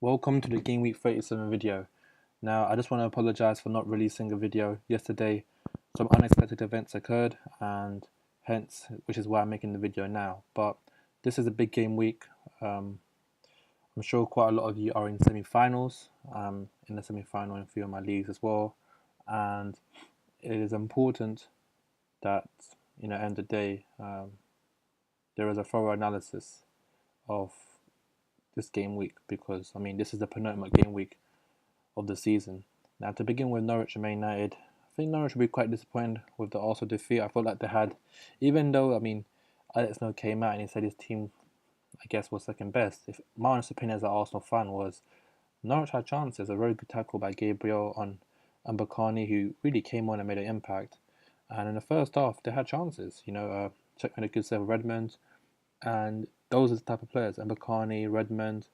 Welcome to the Game Week 37 video. Now, I just want to apologize for not releasing a video yesterday. Some unexpected events occurred, and hence, which is why I'm making the video now. But this is a big game week. I'm sure quite a lot of you are in semi-finals. In the semi-final in a few of my leagues as well, and it is important that at the end of the day, there is a thorough analysis of this game week because this is the penultimate game week of the season. Now, to begin with, Norwich and Man United, I think Norwich will be quite disappointed with the Arsenal defeat. I felt like they had, even though Alex No came out and he said his team, I guess, was second best. If my honest opinion as an Arsenal fan was, Norwich had chances. A very good tackle by Gabriel on Mbakani, who really came on and made an impact. And in the first half, they had chances. Check made a good save of Redmond, and those are the type of players. Mbakani, Redmond.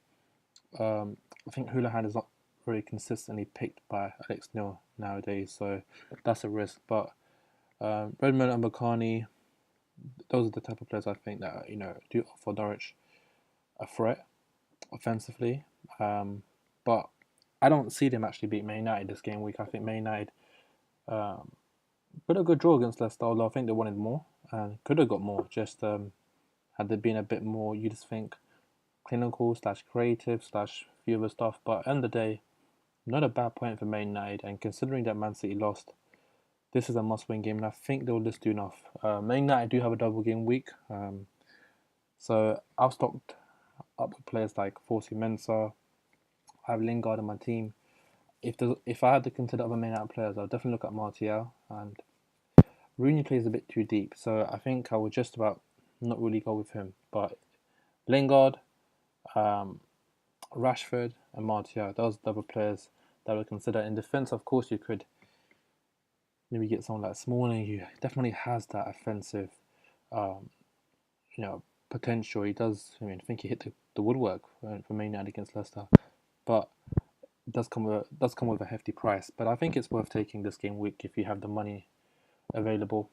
I think Houlihan is not very consistently picked by Alex Neil nowadays, so that's a risk. But Redmond and Mbakani, those are the type of players I think that do offer Norwich a threat offensively. But I don't see them actually beat Man United this game week. I think Man United put a good draw against Leicester, although I think they wanted more and could have got more. Just had there been a bit more, you just think clinical slash creative slash few other stuff. But at the end of the day, not a bad point for Man United. And considering that Man City lost, this is a must-win game, and I think they'll just do enough. Man United do have a double game week, so I've stocked up with players like Forsy Mensah. I have Lingard on my team. If I had to consider other Man United players, I'll definitely look at Martial, and Rooney plays a bit too deep, so I think I would just about not really go with him. But Lingard, Rashford, and Martial, those are the other players that I would consider. In defence, of course, you could maybe get someone like Smalling, who definitely has that offensive, um, potential. He does. I think he hit the woodwork for Man United against Leicester, but it does come with a hefty price. But I think it's worth taking this game week if you have the money available.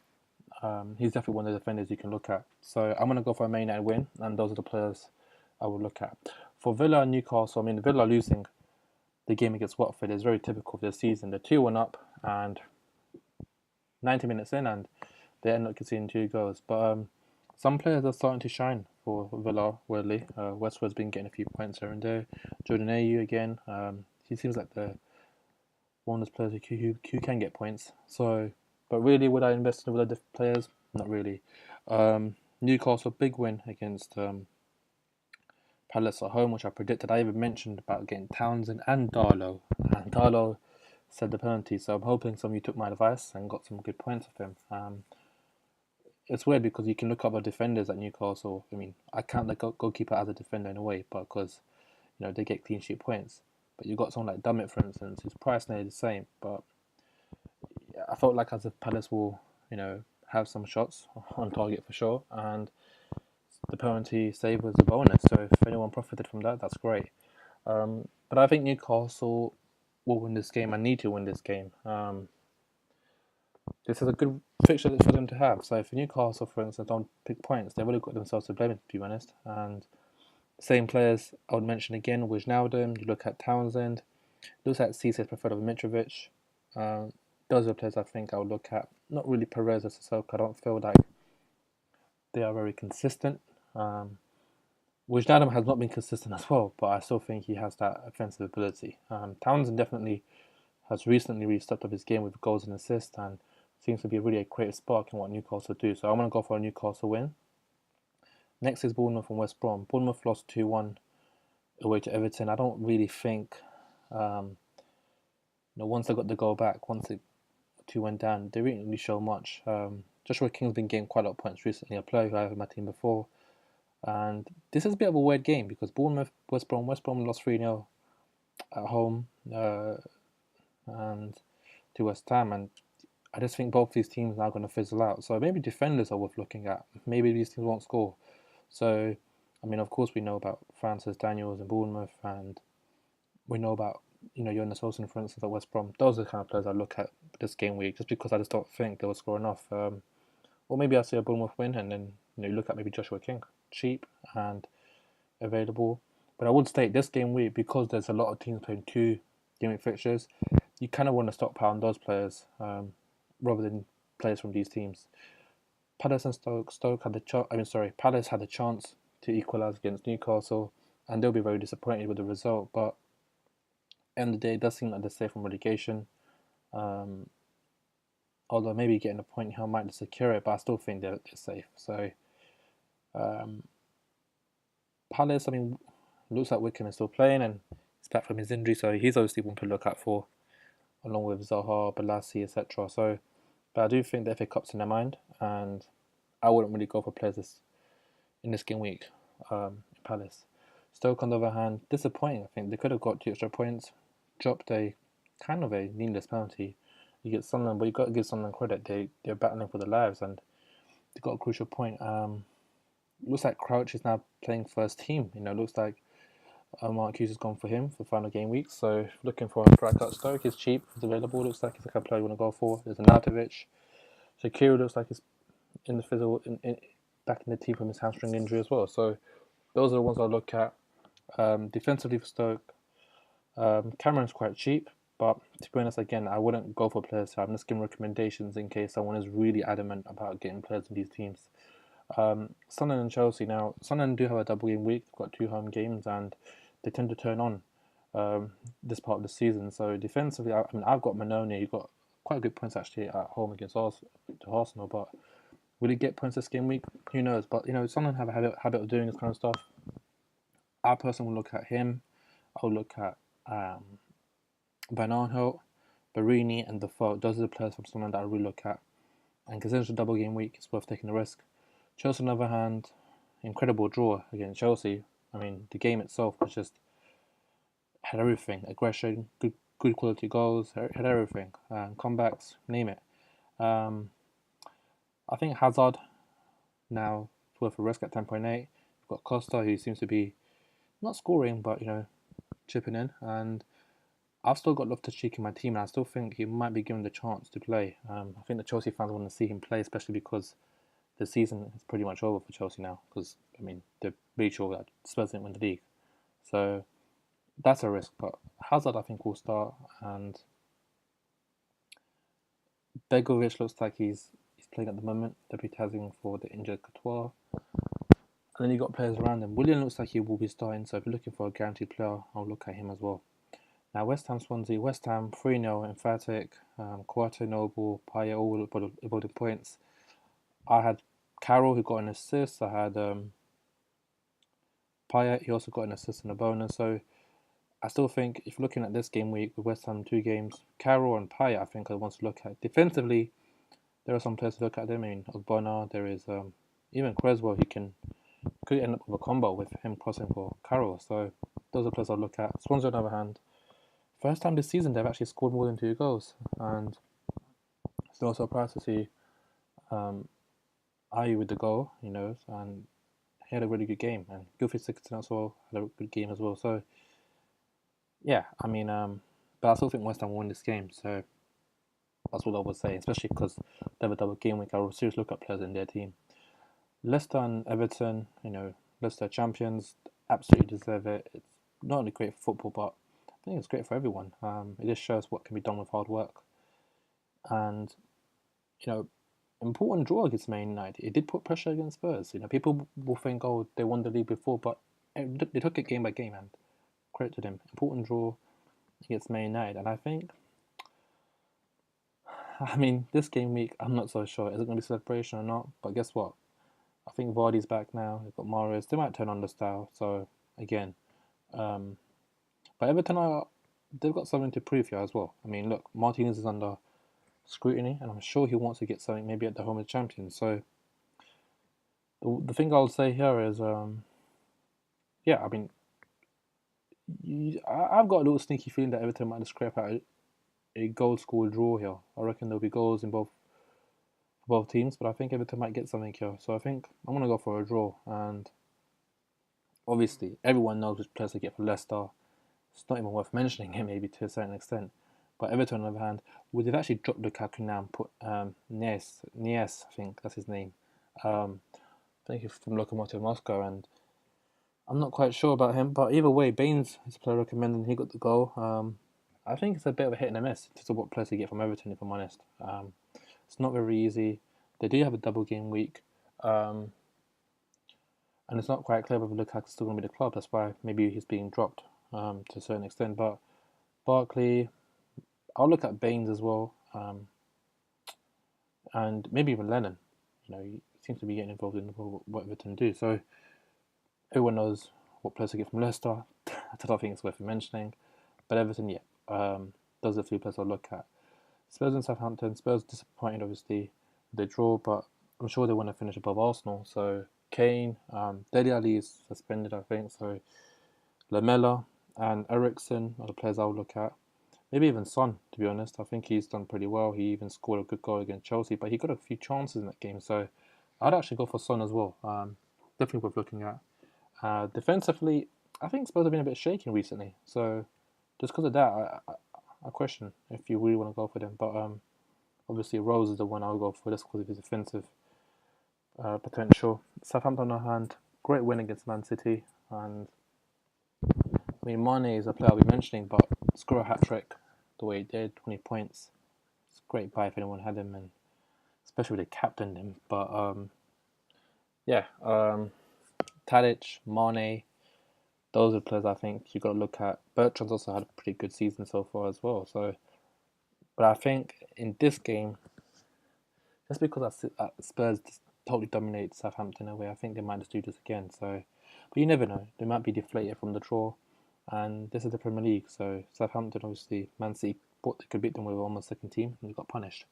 He's definitely one of the defenders you can look at. So I'm gonna go for a Man United win, and those are the players I would look at. For Villa and Newcastle, Villa losing the game against Watford is very typical of their season. They're 2-1 up, and 90 minutes in, and they end up conceding 2 goals. But some players are starting to shine for Villa, weirdly. Westwood's been getting a few points here and there. Jordan Ayew again. He seems like the one of those players who can get points. So, but really, would I invest in other players? Not really. Newcastle, big win against Palace at home, which I predicted. I even mentioned about getting Townsend and Darlow. And Darlow said the penalty, so I'm hoping some of you took my advice and got some good points of him. It's weird because you can look up the defenders at Newcastle. I count the goalkeeper as a defender in a way, but because they get clean sheet points. But you've got someone like Dummett, for instance, whose price nearly the same. But I felt like as if Palace will, have some shots on target for sure, and the penalty save was a bonus. So if anyone profited from that, that's great. But I think Newcastle will win this game. I need to win this game. This is a good fixture for them to have. So if Newcastle, for instance, don't pick points, they've really got themselves to blame, to be honest. And same players I would mention again, Wijnaldum, you look at Townsend, looks at Cisse preferred over Mitrovic. Those are the players I think I would look at. Not really Perez or Sissoko. I don't feel like they are very consistent. Wijnaldum has not been consistent as well, but I still think he has that offensive ability. Townsend definitely has recently really stepped up his game with goals and assists, and seems to be really a creative spark in what Newcastle do. So I'm going to go for a Newcastle win. Next is Bournemouth and West Brom. Bournemouth lost 2-1 away to Everton. I don't really think, once they got the goal back, once the 2 went down, they didn't really show much. Joshua King's been getting quite a lot of points recently, a player who I have in my team before. And this is a bit of a weird game because Bournemouth, West Brom lost 3-0 at home and to West Ham, and I just think both these teams are now going to fizzle out. So maybe defenders are worth looking at. Maybe these teams won't score. So, of course we know about Francis Daniels and Bournemouth, and we know about, Jonas Olsen, for instance, at West Brom. Those are the kind of players I look at this game week, just because I just don't think they will score enough. Or maybe I see a Bournemouth win, and then you look at maybe Joshua King, cheap and available. But I would state this game week, because there's a lot of teams playing two game week fixtures, you kind of want to stockpile on those players rather than players from these teams. Palace and Stoke had the Palace had a chance to equalise against Newcastle, and they'll be very disappointed with the result. But end of the day, it does seem like they're safe from relegation. Although maybe getting a point here might secure it, but I still think they're safe. So Palace, I mean, looks like Wickham is still playing and he's back from his injury, so he's obviously one to look out for, along with Zaha, Balassi, etc. So, but I do think the FA Cup's in their mind, and I wouldn't really go for players in this game week in Palace. Stoke, on the other hand, disappointing. I think they could have got 2 extra points, dropped a kind of a needless penalty. You get Sunderland, but you got to give Sunderland credit. They're battling for their lives and they got a crucial point. Looks like Crouch is now playing first team. Looks like Mark Hughes has gone for him for the final game week. So looking for a striker at Stoke, is cheap, it's available. Looks like it's a player you want to go for. There's Arnautovic. Shaqiri looks like he's in the physical, back in the team from his hamstring injury as well. So those are the ones I'll look at. Defensively for Stoke, Cameron's quite cheap, but to be honest, again, I wouldn't go for players. So I'm just giving recommendations in case someone is really adamant about getting players in these teams. Sunderland and Chelsea. Now, Sunderland do have a double game week. They've got 2 home games and they tend to turn on this part of the season. So defensively, I've got Manoni. You've got quite good points actually at home against Arsenal, but will he get points this game week? Who knows? But Sunderland have a habit of doing this kind of stuff. I personally will look at him. I'll look at Van Aanholt, Barini, and Defoe. Those are the players from Sunderland that I really look at. And considering it's a double game week, it's worth taking the risk. Chelsea, on the other hand, incredible draw against Chelsea. I mean, the game itself was just had everything: aggression, good quality goals, had everything, comebacks, name it. I think Hazard now is worth a risk at 10.8. You've got Costa, who seems to be not scoring, but chipping in, and I've still got Loftus-Cheek in my team, and I still think he might be given the chance to play. I think the Chelsea fans want to see him play, especially because the season is pretty much over for Chelsea now. Because they're pretty sure that Spurs didn't win the league, so that's a risk. But Hazard, I think, will start, and Begovic looks like he's playing at the moment, deputising for the injured Courtois. And then you got players around him. Willian looks like he will be starting, so if you're looking for a guaranteed player, I'll look at him as well. Now, West Ham, Swansea. West Ham 3-0, emphatic. Quarto, Noble, Payet, all avoiding points. I had Carroll, who got an assist. I had Payet, he also got an assist and a bonus. So I still think if you're looking at this game week with West Ham 2 games, Carroll and Payet, I think I want to look at. Defensively, there are some players to look at. Ogbonna, there is even Creswell, he could end up with a combo with him crossing for Carroll. So those are players I'll look at. Swansea, on the other hand, first time this season they've actually scored more than 2 goals, and it's no surprise to see Ayew with the goal, and he had a really good game, and Gylfi Sigurdsson also had a good game as well. So yeah, but I still think West Ham will win this game. So that's what I would say, especially because they have a double game week. I will seriously look at players in their team. Leicester and Everton, Leicester champions, absolutely deserve it. It's not only great for football, but I think it's great for everyone. It just shows what can be done with hard work. And, important draw against Man United. It did put pressure against Spurs. People will think, oh, they won the league before, but they took it game by game, and credit to them. Important draw against Man United. And I think, this game week, I'm not so sure. Is it going to be celebration or not? But guess what? I think Vardy's back now. They've got Mahrez. They might turn on the style. So, again. But Everton, they've got something to prove here as well. Look, Martinez is under scrutiny, and I'm sure he wants to get something maybe at the home of the champions. So, the thing I'll say here is, I've got a little sneaky feeling that Everton might scrape out a goal-scored draw here. I reckon there'll be goals in both teams, but I think Everton might get something here. So I think I'm going to go for a draw. And obviously, everyone knows which players to get for Leicester. It's not even worth mentioning it, maybe to a certain extent. But Everton, on the other hand, they've actually dropped Lukaku now and put Nies, I think that's his name. I think he's from Lokomotiv Moscow. And I'm not quite sure about him, but either way, Baines is a player recommended. He got the goal. I think it's a bit of a hit and a miss to what players they get from Everton, if I'm honest. It's not very easy. They do have a double game week, and it's not quite clear whether Lukaku's still going to be the club. That's why maybe he's being dropped to a certain extent. But Barclays, I'll look at Baines as well, and maybe even Lennon. He seems to be getting involved in what Everton do. So everyone knows what players to get from Leicester. I don't think it's worth mentioning. But Everton, yeah, those are the three players I'll look at. Spurs and Southampton. Spurs disappointed, obviously, they draw, but I'm sure they want to finish above Arsenal. So Kane, Dele Alli is suspended, I think. So Lamella and Ericsson are the players I'll look at. Maybe even Son, to be honest. I think he's done pretty well. He even scored a good goal against Chelsea, but he got a few chances in that game. So I'd actually go for Son as well. Definitely worth looking at. Defensively, I think Spurs have been a bit shaky recently. So just because of that, I question if you really want to go for them. But obviously, Rose is the one I'll go for just because of his offensive potential. Southampton on the hand, great win against Man City. And I mean, Mane is a player I'll be mentioning, but score a hat trick the way he did, 20 points. It's a great buy if anyone had him, and especially if they captained him. But yeah, Tadic, Mane, those are the players I think you got to look at. Bertrand's also had a pretty good season so far as well. So, but I think in this game, just because Spurs just totally dominate Southampton away, I think they might just do this again. So, but you never know. They might be deflated from the draw, and this is the Premier League. So Southampton, obviously, Man City thought they could beat them with almost second team, and they got punished.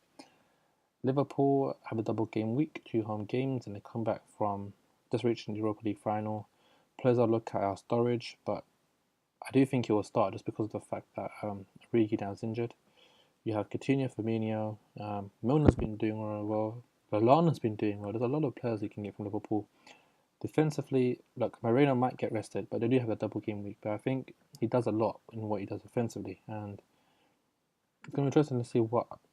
Liverpool have a double game week, 2 home games, and they come back from just reaching the Europa League final. Players I'll look at are Sturridge, but I do think he will start just because of the fact that Origi now is injured. You have Coutinho, Firmino, Milner's been doing really well. Lallana's been doing well. There's a lot of players you can get from Liverpool. Defensively, look, Moreno might get rested, but they do have a double game week. But I think he does a lot in what he does offensively, and it's going to be interesting to see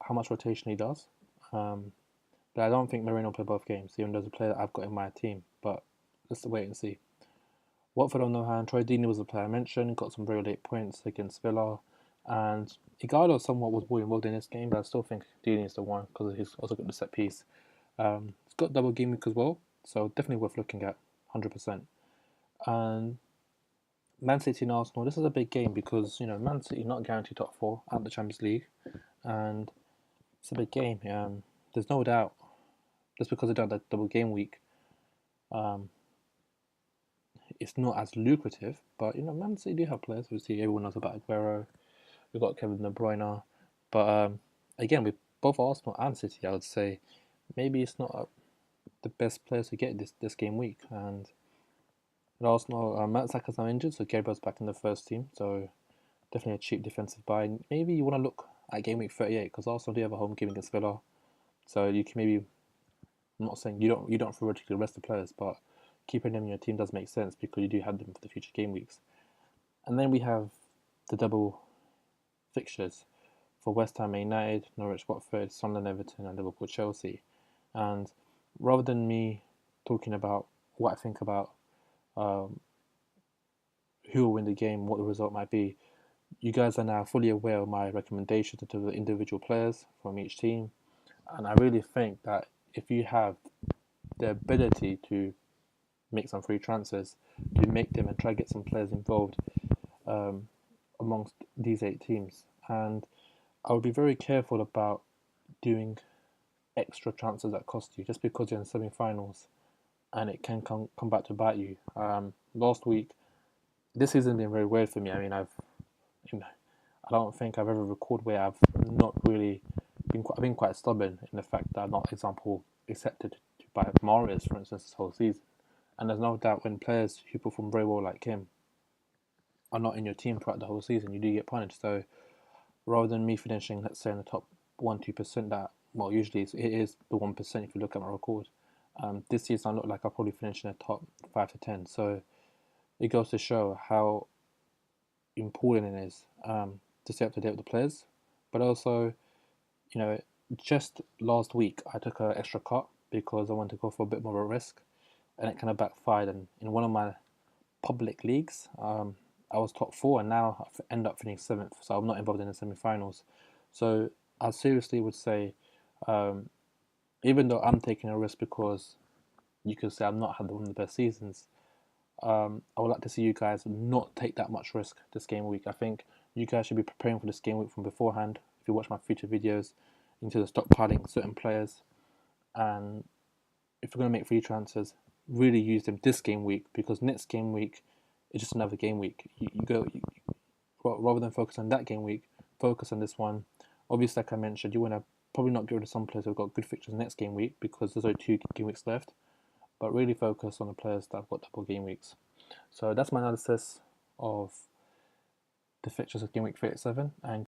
how much rotation he does. But I don't think Moreno will play both games, even though there's a player that I've got in my team. But let's wait and see. Watford on the other hand, Troy Deeney was the player I mentioned, got some very late points against Villa, and Igalo somewhat was more involved in this game, but I still think Deeney is the one because he's also got the set piece. He's got double game week as well, so definitely worth looking at, 100%. And Man City and Arsenal, this is a big game because Man City not guaranteed top four at the Champions League, and it's a big game. There's no doubt, just because they don't have that double game week, it's not as lucrative. But Man City do have players. Obviously, everyone knows about Aguero. We've got Kevin De Bruyne, but again, with both Arsenal and City, I would say maybe it's not the best players to get this game week. And at Arsenal, Matt Saka's now injured, so Gabriel's back in the first team. So definitely a cheap defensive buy. Maybe you want to look at game week 38 because Arsenal do have a home game against Villa, so you can maybe. I'm not saying you don't theoretically the rest of the players, but keeping them in your team does make sense because you do have them for the future game weeks. And then we have the double fixtures for West Ham United, Norwich Watford, Sunderland Everton, and Liverpool Chelsea. And rather than me talking about what I think about who will win the game, what the result might be, you guys are now fully aware of my recommendations to the individual players from each team. And I really think that if you have the ability to make some free transfers, to make them and try to get some players involved amongst these 8 teams. And I would be very careful about doing extra transfers that cost you just because you're in semi-finals and it can come back to bite you. Last week, this season been very weird for me. I mean, I don't think I've ever recorded where I've not really I've been quite stubborn in the fact that I've not, example, accepted to buy Mahrez, for instance, this whole season. And there's no doubt when players who perform very well like him are not in your team throughout the whole season, you do get punished. So rather than me finishing, let's say, in the top 1-2%, that, well, usually it is the 1% if you look at my record. This season I look like I'll probably finish in the top 5 to 10. So it goes to show how important it is to stay up to date with the players. But also, just last week I took an extra cut because I wanted to go for a bit more of a risk, and it kind of backfired. And in one of my public leagues. I was top four, and now I end up finishing seventh, so I'm not involved in the semi-finals. So I seriously would say, even though I'm taking a risk because you could say I've not had one of the best seasons, I would like to see you guys not take that much risk this game week. I think you guys should be preparing for this game week from beforehand. If you watch my future videos, into the stockpiling certain players, and if you're going to make free transfers, really use them this game week, because next game week is just another game week. Rather than focus on that game week, focus on this one. Obviously, like I mentioned, you want to probably not get rid of some players who've got good fixtures next game week, because there's only 2 game weeks left, but really focus on the players that have got double game weeks. So that's my analysis of the fixtures of game week 37, and